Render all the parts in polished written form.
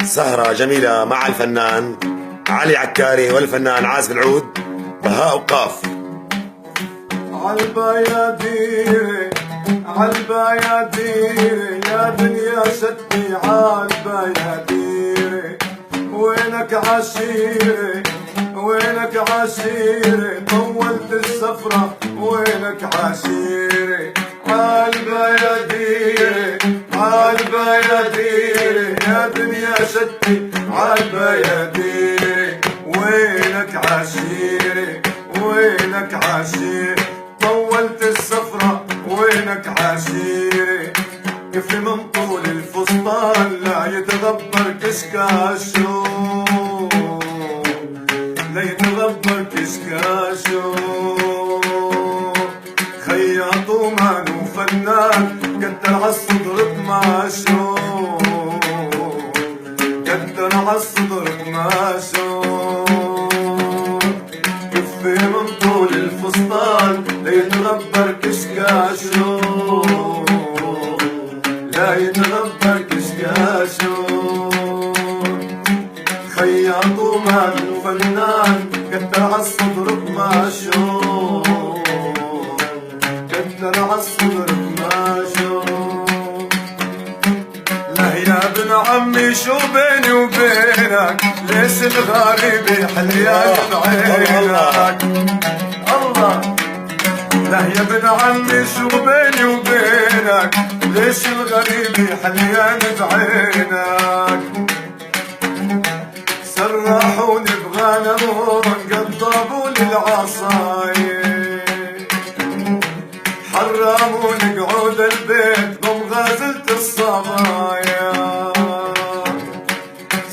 سهرة جميلة مع الفنان علي عكاري والفنان عازف العود بهاء وقاف. عالبياديري عالبياديري يا دنيا ستي عالبياديري، وينك عشيري وينك عشيري، طولت السفرة وينك عشيري. عالبياديري عالبياديري يا دنيا ستي عالبياديري، وينك عشيري وينك عشيري، طولت السفرة وينك عشيري. كيف من طول الفستان لا يتغبر كشكاشو، لا يتغبر كشكاشو. خياط ومان وفنان قدر عالصدر قماشو، قدر عالصدر قماشو. كفي من طول الفستان لا يتغبر كشكاشو، لا يتغبر كشكاشو. خياط ومان وفنان قدر عالصدر قماشو، قدر عالصدر قماشو. لا يا ابن عمي شو بيني وبينك، ليش الغريب حليان بعينك الله. لا يا ابن عمي شو بيني وبينك، ليش الغريب حليان بعينك. سرحوني بغنمون قضبوني العصاير، حرموني قعود البيت قم غازلت الصبايا.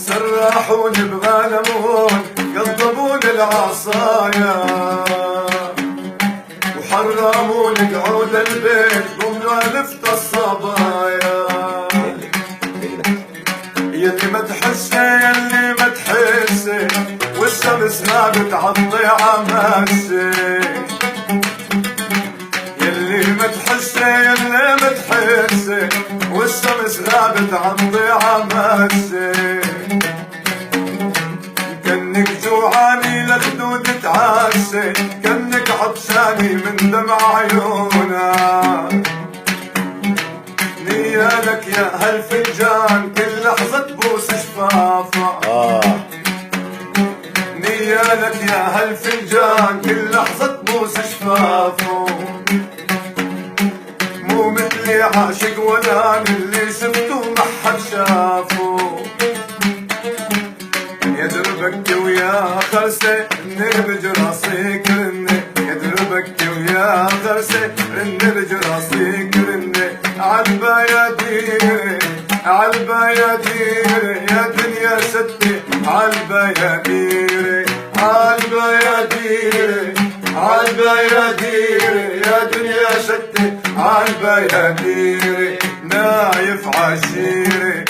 سرحوني بغنمون قضبوني العصايا، وحرموني قعود البيت قم غالفت الصبايا. يلي ما تحسي يلي ما تحسي، والشمس غابت عالضيعة ماشي. يلي ما تحسي يلي ما تحسي، والشمس غابت عالضيعة ماشي. كأنك جوعاني لخدود تعاسي، كأنك عطشاني من دمع عيونك. نيالك يا هالفنجان كل لحظة تبوس شفافك. نيالك يا هالفنجان كل لحظة تبوس شفافه. مو مثلي عاشق ولان اللي شفته ما حد شافه. يا دربك ويا خرسي اني بجراسي كرني، يا دربك ويا خرسي اني بجراسي كرني. عالبياديري عالبياديري يا دنيا ستي عالبياديري. عالبياديري عالبياديري يا دنيا ستي عالبياديري. نايف عشيري